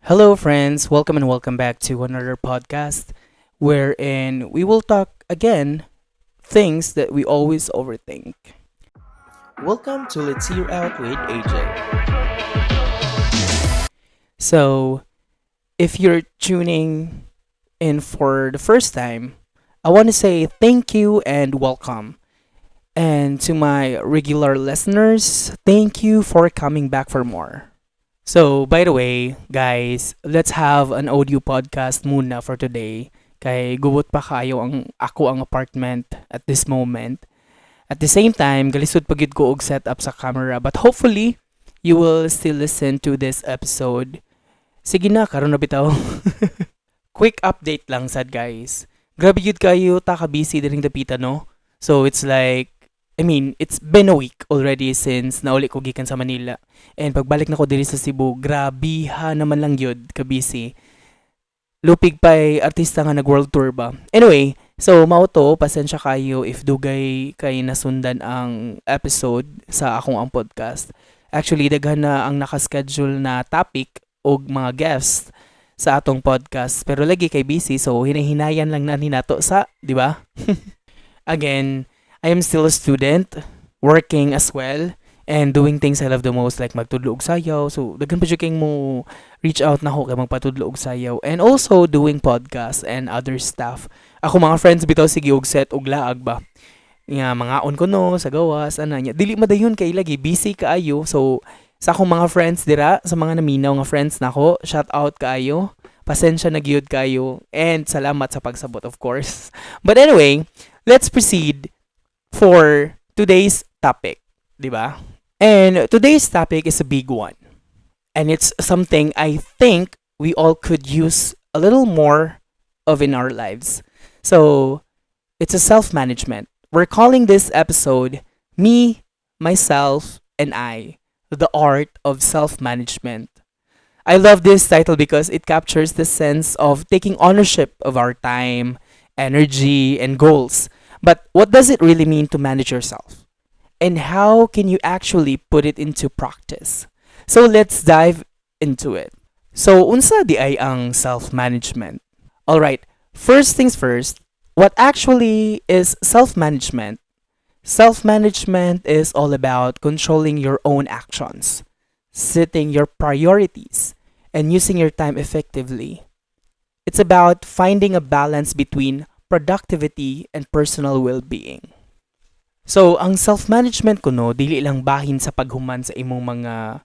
Hello, friends. Welcome and welcome back to another podcast wherein we will talk again things that we always overthink. Welcome to Let's Hear Out with AJ. So, if you're tuning in for the first time, I want to say thank you and welcome. And to my regular listeners, thank you for coming back for more. So, by the way, guys, let's have an audio podcast muna for today. Kay gubot pa kayo ang ako ang apartment at this moment. At the same time, galisod pa gyud ko og setup sa camera, but hopefully you will still listen to this episode. Sige na, karon na bitaw. Quick update lang sad guys. Grabe gyud kayo ta ka busy diring dapita no. So it's like it's been a week already since nauli ko gikan sa Manila. And pagbalik na ko diri sa Cebu, grabe ha naman lang yun, ka-busy. Lupig pa'y artista nga nag-world tour ba. Anyway, so mao to, pasensya kayo if dugay kay nasundan ang episode sa akong ang podcast. Actually, daghan na ang nakaschedule na topic o mga guests sa atong podcast. Pero lagi kay busy, so hinahinayan lang na ni nato sa, di ba? Again, I am still a student, working as well, and doing things I love the most like magtudlo og sayaw. So, daghan pa jud kay mo reach out na ko kay magpatudlo og sayaw. And also doing podcasts and other stuff. Ako mga friends bitaw sige og set og laag ba. Nga mga on ko no sa gawas ana nya. Dili madayon kay lagi busy kaayo. So, sa akong mga friends dira, sa mga naminaw nga friends nako, shout out kaayo. Pasensya na gyud kayo and salamat sa pagsabot of course. But anyway, let's proceed for today's topic, 'di ba? And today's topic is a big one. And it's something I think we all could use a little more of in our lives. So, it's a self-management. We're calling this episode Me, Myself, and I, the art of self-management. I love this title because it captures the sense of taking ownership of our time, energy, and goals. But what does it really mean to manage yourself? And how can you actually put it into practice? So let's dive into it. So unsa di ay ang self-management? All right, first things first, what actually is self-management? Self-management is all about controlling your own actions, setting your priorities, and using your time effectively. It's about finding a balance between productivity and personal well-being. So, ang self-management ko no, dili lang bahin sa paghuman sa imong mga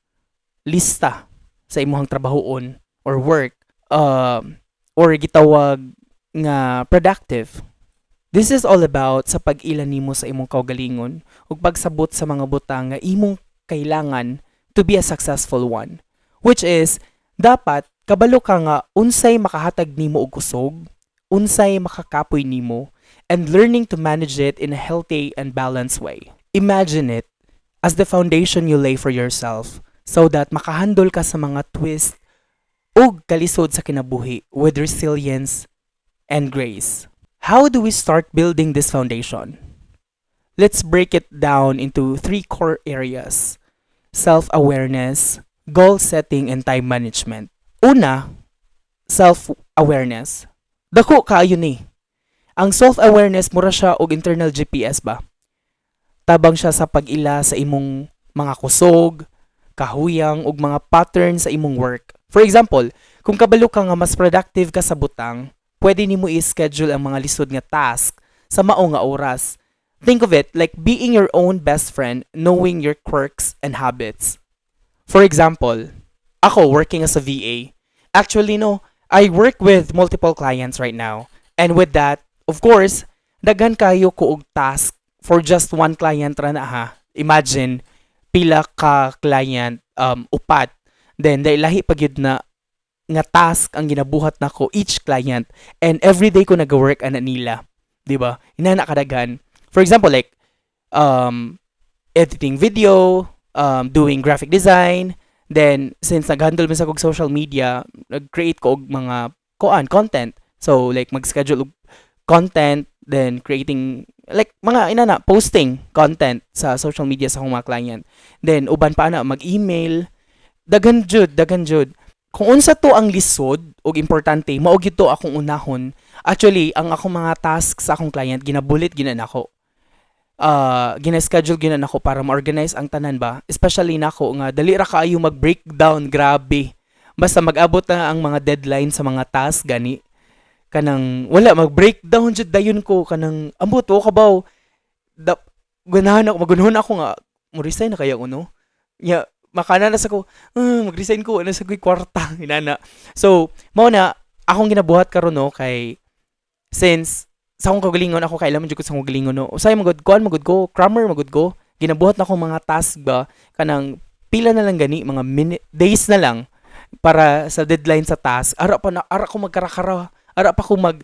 lista sa imong trabahoon or work or gitawag nga productive. This is all about sa pag-ila nimo sa imong kaugalingon ug pagsabot sa mga butang nga imong kailangan to be a successful one, which is dapat kabalo ka nga unsay makahatag nimo og kusog, unsay makakapoy nimo, and learning to manage it in a healthy and balanced way. Imagine it as the foundation you lay for yourself so that makahandle ka sa mga twist ug kalisod sa kinabuhi with resilience and grace. How do we start building this foundation? Let's break it down into three core areas: self-awareness, goal setting, and time management. Una, self-awareness. Dako kaayo ni. Ang self-awareness mura siya og internal GPS ba? Tabang siya sa pag-ila sa imong mga kusog, kahuyang ug mga pattern sa imong work. For example, kung kabalo ka nga mas productive ka sa butang, pwede nimo i-schedule ang mga lisod nga task sa mao nga oras. Think of it like being your own best friend, knowing your quirks and habits. For example, ako working as a VA. Actually no, I work with multiple clients right now. And with that, of course, daghan kayo ko og task for just one client ra na ha. Imagine pila ka client upat. Then lahi pa gyud na nga task ang ginabuhat nako each client and every day ko nag-work ana nila. 'Di ba? Inana kadaghan. For example like editing video, doing graphic design. Then, since nag-handle mo sa kong social media, nag-create ko og mga content. So, like, mag-schedule og content, then creating, like, mga inana, posting content sa social media sa akong mga client. Then, uban pa na, mag-email. Dagan jud. Kung unsa to ang lisod ug importante, mao gyud to akong unahon. Actually, ang akong mga tasks sa akong client ginabulit gyud nako. Gina-schedule gyud nako para ma-organize ang tanan ba. Especially nako nga dali ra kaayo mag-breakdown, grabe. Basta mag-abot na ang mga deadline sa mga task gani kanang wala mag-breakdown jud dayon ko kanang ambot o kabaw da ganahan ako magunahon ako nga mo resign na kaya uno. Ya makana na sa ko mag-resign ko ano sa ko'y kwarta inana. So mao na akong ginabuhat karon no kay since sa akong kagalingon ako kailan man jud ko sa akong kagalingon no. Usay magud kuan magud ko, crammer magud ko. Ginabuhat na ako mga task ba kanang pila na lang gani mga days na lang para sa deadline sa task. Ara ko magkarakara. Ara pa ko mag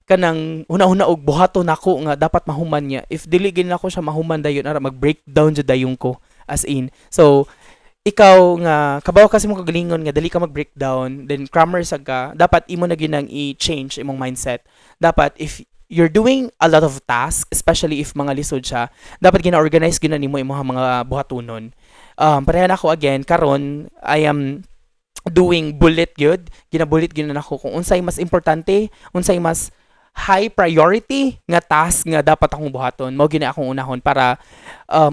kanang una-una og buhaton nako nga dapat mahuman niya. If dili gid nako siya mahuman dayon ara mag-breakdown jud dayon ko as in. So ikaw nga kabaw kasi mo kagalingon nga dali ka mag-breakdown then crammer sa ka dapat imo na gyud nang i-change imong mindset. Dapat if you're doing a lot of tasks, especially if mga lisod siya, dapat gina-organize gyud na nimo imong mga buhatonon. Pareha na ako again karon I am doing bullet gyud, ginabulit gyud na ako kung unsay mas importante, unsay mas high priority nga task nga dapat akong buhaton. Mao gyud na akong unahon para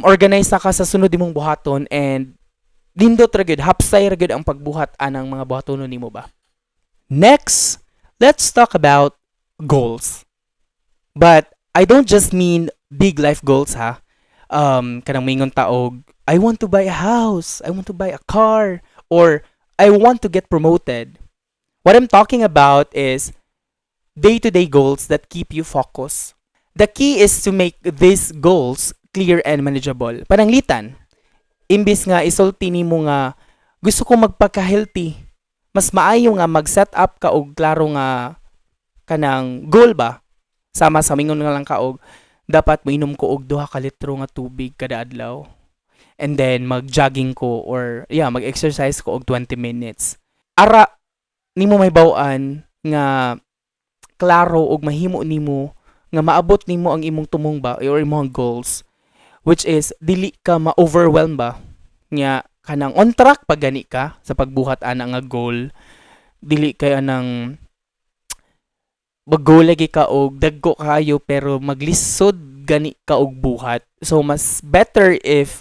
organize na ka sa sunod imong buhaton and lindot ra gyud, hapsay ra gyud ang pagbuhat anang mga buhatonon nimo ba. Next, let's talk about goals. But I don't just mean big life goals ha. Kanang mingon taog, I want to buy a house, I want to buy a car, or I want to get promoted. What I'm talking about is day-to-day goals that keep you focused. The key is to make these goals clear and manageable. Pananglitan, imbis nga isulti nimo nga gusto ko magpaka-healthy, mas maayo nga mag-set up ka og klaro nga kanang goal ba. Sama sa mingon nga lang ka og dapat moinom ko og 2 ka litro nga tubig kada adlaw. And then mag-jogging ko or mag-exercise ko og 20 minutes. Ara nimo may baw-an nga klaro og mahimo nimo nga maabot nimo ang imong tumong ba or imong goals, which is dili ka ma-overwhelm ba nya kanang on track pag gani ka sa pagbuhat ana nga goal. Dili kay anang mag-goal lagi ka og dagko kayo pero maglisod gani ka og buhat. So mas better if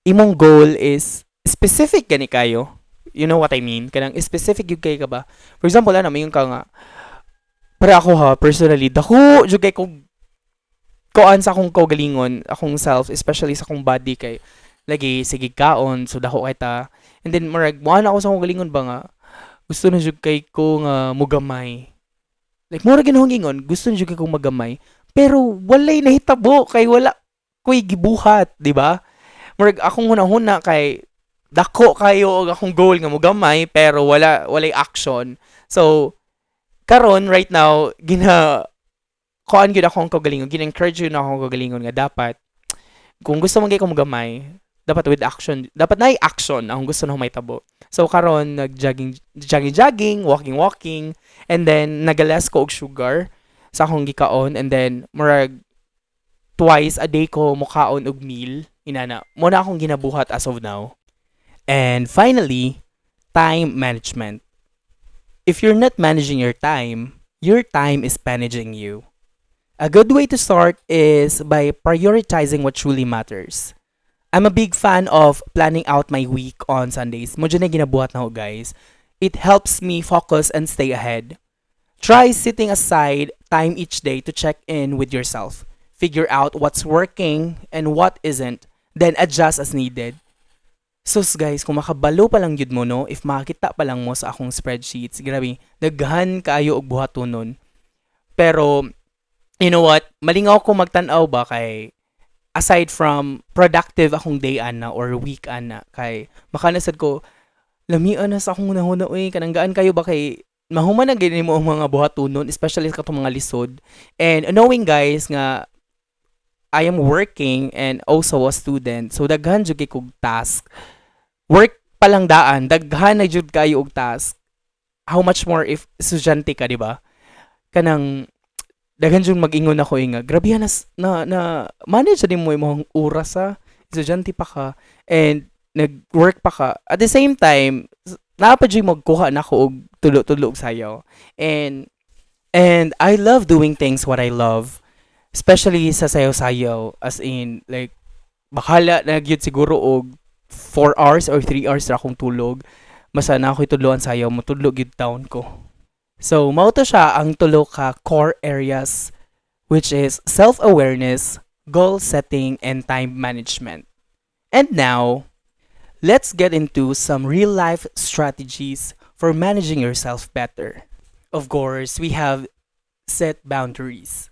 imong goal is specific gani kayo. You know what I mean? Kanang specific yung kay ka ba? For example, mayon ka nga, para ako ha, personally, dako, yung kay kong, koan sa akong kaugalingon, akong self, especially sa akong body kay, lagi, sige kaon, so dako kay ta. And then, marag, muan ako sa akong galingon ba nga, gusto na yung kay ko nga mugamay. Like, mura ginahong gingon, gusto na yung kay kong magamay. Pero, walay nahitabo, kay wala, ko'y gibuhat, di ba? Murag akong hunahuna kay dako kayo og akong goal nga mogamay pero walay action. So karon right now kuan gyud akong kagalingon, gina-encourage yun akong kagalingon nga dapat kung gusto man gyud ko mogamay, dapat with action, dapat nay action ang gusto na may tabo. So karon jogging, walking, and then nagalas ko og sugar sa akong gikaon and then murag twice a day ko mukaon og meal. Inana, muna akong ginabuhat as of now. And finally, time management. If you're not managing your time is managing you. A good way to start is by prioritizing what truly matters. I'm a big fan of planning out my week on Sundays. Mo dyan na ginabuhat na ho, guys. It helps me focus and stay ahead. Try setting aside time each day to check in with yourself. Figure out what's working and what isn't. Then adjust as needed. So guys, kung makabalo pa lang yun mo no, if makita pa lang mo sa akong spreadsheets, grabe, daghan kaayo og buhaton nun. Pero, you know what, malingaw ko magtanaw ba kay, aside from productive akong day ana or week ana, kay makanasad ko, lamian na sa akong nahuna, kananggaan kayo ba kay, mahuman na ganyan mo ang mga buhaton nun, especially sa katong mga lisod. And knowing guys nga, I am working and also a student. So daghan jud kay kog task. Work pa lang daan, daghan na jud kayo og task. How much more if estudyante ka, di ba? Kanang daghan jud mag-ingon ako nga. Grabe na manage din mo imong oras sa estudyante pa ka and nag-work pa ka. At the same time, naapa jud magkuha na ko og tulo-tulo og sayaw. And I love doing things what I love, especially sa sayaw-sayaw, as in like bakala na gyud siguro og 4 hours or 3 hours ra akong tulog. Basta na ako'y tudloan sayaw, motudlo gyud taon ko. So, mao to siya ang tulo ka core areas, which is self-awareness, goal setting, and time management. And now, let's get into some real-life strategies for managing yourself better. Of course, we have set boundaries.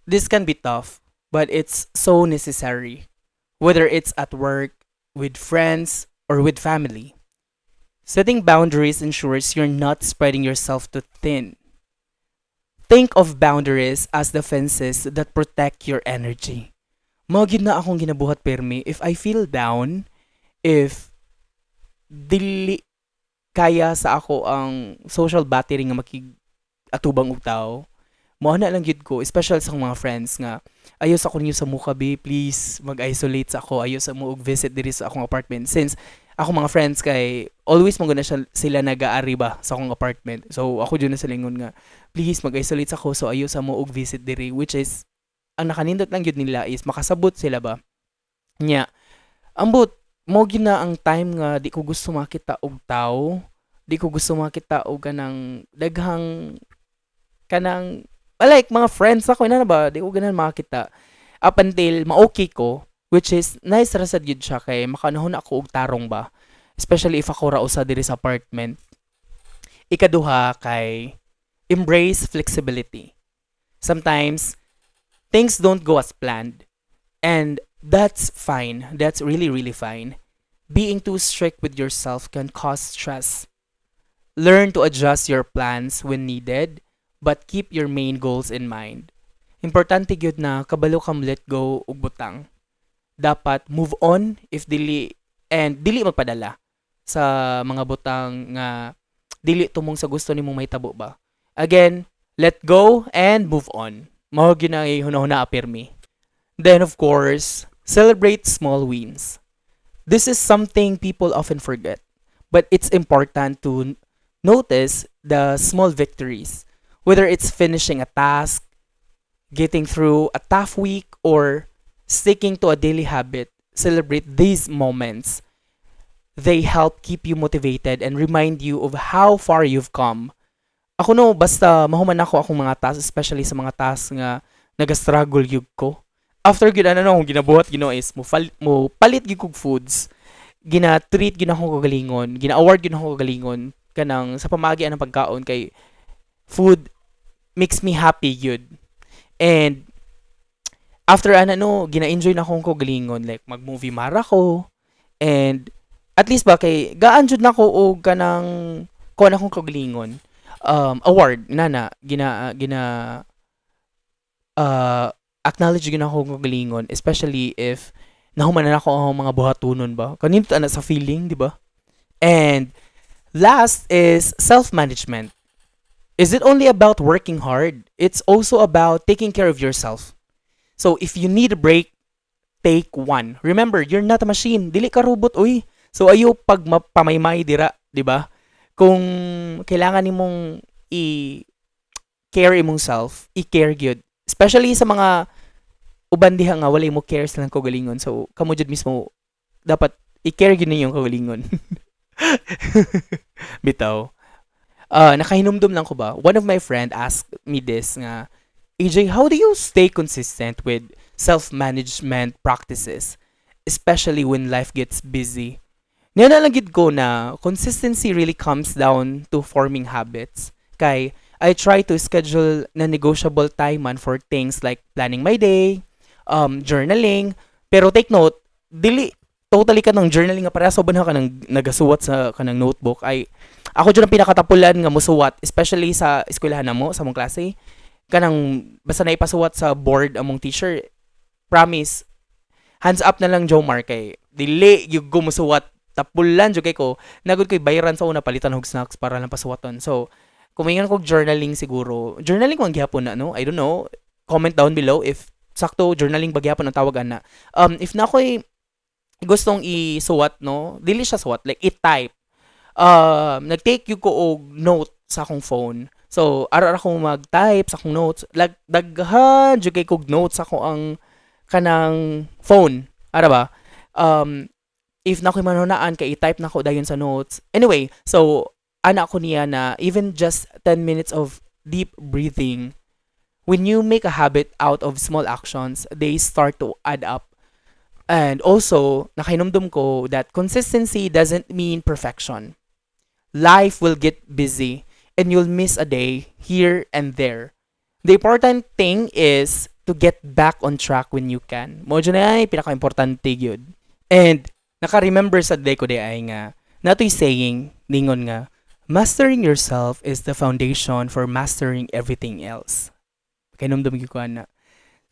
This can be tough, but it's so necessary, whether it's at work, with friends, or with family. Setting boundaries ensures you're not spreading yourself too thin. Think of boundaries as the fences that protect your energy. Mao gyud na akong ginabuhat permi. If I feel down, if dili kaya sa ako ang social battery nga atubang og tao, mo na lang gyud ko, especially sa akong mga friends nga ayo sa ko ninyo sa muka be, please mag-isolate sa ako, ayo sa mo og visit diri sa akong apartment, since ako mga friends kay always mo na sila nag-aari ba sa akong apartment. So ako jud na sa lingon nga please mag-isolate sa ako, so ayo sa mo og visit diri, which is ang nakanindot lang gyud nila is makasabot sila ba nya. Ambot mo gyud na ang time nga di ko gusto makita og tao, di ko gusto makita og kanang like mga friends ako na ba, di ko ganan makita up until ma-okay ko, which is nice ra sad gyud siya kay makanahon ako og tarong ba, especially if ako ra usa diri sa apartment. Ikaduha kay embrace flexibility. Sometimes things don't go as planned, and that's fine. That's really really fine. Being too strict with yourself can cause stress. Learn to adjust your plans when needed, but keep your main goals in mind. Importante gyud na kabalo kam let go ug butang. Dapat move on if dili magpadala sa mga butang nga dili tumong sa gusto nimong mahitabo ba. Again, let go and move on. Mao gyud na hunahuna apirmi. Then of course, celebrate small wins. This is something people often forget, but it's important to notice the small victories. Whether it's finishing a task, getting through a tough week, or sticking to a daily habit, celebrate these moments. They help keep you motivated and remind you of how far you've come. Ako no, basta mahuman ako akong mga tasks, especially sa mga tasks nga nag-struggle yug ko. After gyud ano no, ginabuhat gino is mo palit gyud kog foods. Gina-treat gyud ako kagalingon, gina-award gyud ako kagalingon kanang sa pamagi ang pagkaon kay food makes me happy gyud. And after ano, gina-enjoy na akong kagalingon, like mag-movie mara ko, and at least ba kay gaan jud nako og kanang kuan akong kagalingon. Award nana acknowledge gyud ako kagalingon, especially if nahuman na ako ang mga buhatonon ba. Kanindot ana sa feeling, di ba? And last is self-management. Is it only about working hard? It's also about taking care of yourself. So if you need a break, take one. Remember, you're not a machine. Dili ka robot, uy. So ayo pag pamaymay dira, di ba? Kung kailangan nimong i-care imong self, i-care gyud. Especially sa mga uban diha nga wala mo care silang kagalingon. So kamo jud mismo dapat i-care gyud ninyong kagalingon. Bitaw. Nakahinumdum lang ko ba? One of my friend asked me this nga, AJ, how do you stay consistent with self-management practices, especially when life gets busy? Niyanalagid ko na consistency really comes down to forming habits. Kay, I try to schedule na negotiable time man for things like planning my day, journaling. Pero take note, dili totally ka ng journaling nga para soban ka nang nagasuwat sa kanang notebook. Ay ako jud ang pinakatapulan nga musuwat, especially sa eskwelahan namo sa mong klase. Kanang basta na ipasuwat sa board among teacher. Promise, hands up na lang Jomar kay dili gyud ko musuwat, tapulan jud kay ko. Nagud koy bayaran sa una palitan og snacks para lang pasuwaton. So kumingon kog journaling siguro. Journaling man gyapon na no? I don't know. Comment down below if sakto journaling ba gyapon ang tawagan na. If na koy gustong isuwat no, dili siya suwat like i-type. nag-take yung ko og note sa akong phone. So, aral ako mag-type sa akong notes. Daghan jud kay kog notes ako ang kanang phone. Ara ba? Um, if na ko manunaan kay i-type na ko dayon sa notes. Anyway, so ana ko niya na even just 10 minutes of deep breathing, when you make a habit out of small actions, they start to add up. And also, nakainomdom ko that consistency doesn't mean perfection. Life will get busy and you'll miss a day here and there. The important thing is to get back on track when you can. Mo dyan ay pinaka-importante yun. And naka-remember sa day ko day ay nga, nato'y saying, ningon nga, mastering yourself is the foundation for mastering everything else. Kainomdom ko na.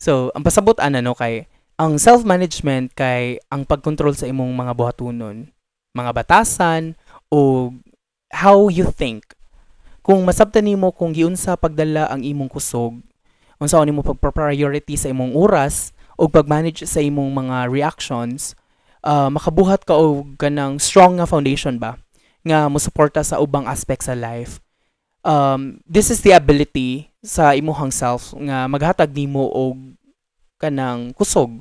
So, ang pasabot ana no kay ang self-management kay ang pagkontrol sa imong mga buhatunon, mga batasan o how you think. Kung masabtan nimo kung giunsa pagdala ang imong kusog, unsa nimo pagpa-priority sa imong oras o pag-manage sa imong mga reactions, makabuhat ka og kanang strong nga foundation ba nga mosuporta sa ubang aspect sa life. This is the ability sa imuhang self nga maghatag nimo og kanang kusog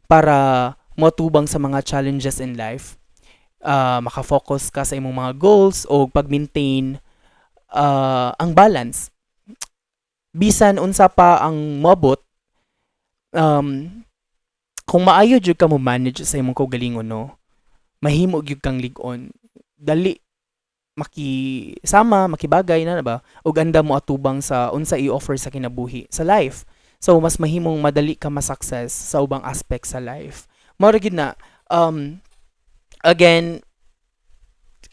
para motubang sa mga challenges in life. Maka-focus ka sa imong mga goals o pag-maintain ang balance. Bisan unsa pa ang moabot, um, kung maayo jud ka mo manage sa imong kaugalingon no, mahimo gyud kang lig-on. Dali makisama, makibagay na ba ug anda mo atubang sa unsa i-offer sa kinabuhi sa life. So mas mahimong madali ka ma-success sa ubang aspect sa life. Mao ra gyud na again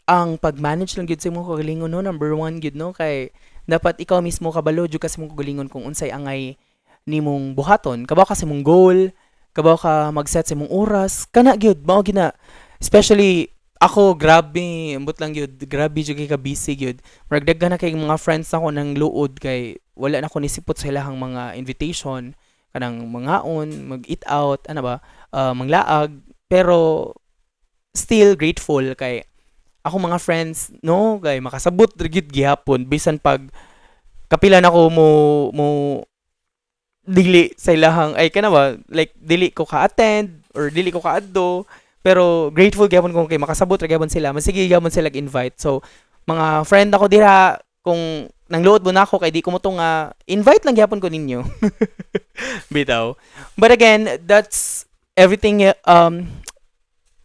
ang pag-manage lang gyud sa imong kagalingon no, number one gyud no, kay dapat ikaw mismo kabalo jud ka sa imong kagalingon kung unsay angay nimong buhaton. Kabaw ka sa imong goal, kabaw ka mag-set sa imong oras, kana gyud mao gyud na. Especially ako, grabe, ambot lang gyud, grabe jud kay ka busy gyud. Murag daghan na kay mga friends nako nang luod kay wala na ko nisipot sa ilahang mga invitation kanang mangaon, mag-eat out, ano ba, manglaag, pero still grateful kay ako mga friends no kay makasabot ra gyud gihapon bisan pag kapila na ko mo dili sa ilahang ay kana ba like dili ko ka-attend or dili ko ka-adto pero grateful gyapon ko kay makasabot ra gyapon sila masige gyapon sila invite. So mga friend ako dira kung nangluod mo na ako kay di ko mo to nga invite lang gyapon ko ninyo. Bitaw. But again, that's everything.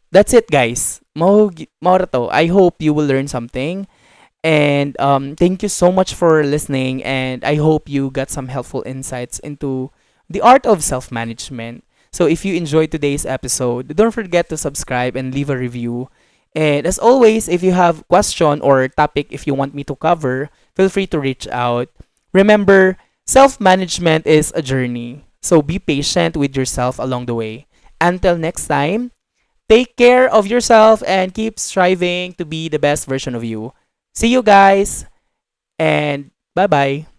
That's it, guys. Mao ra to. I hope you will learn something. And thank you so much for listening. And I hope you got some helpful insights into the art of self management. So if you enjoyed today's episode, don't forget to subscribe and leave a review. And as always, if you have question or topic if you want me to cover, feel free to reach out. Remember, self-management is a journey. So be patient with yourself along the way. Until next time, take care of yourself and keep striving to be the best version of you. See you guys and bye-bye.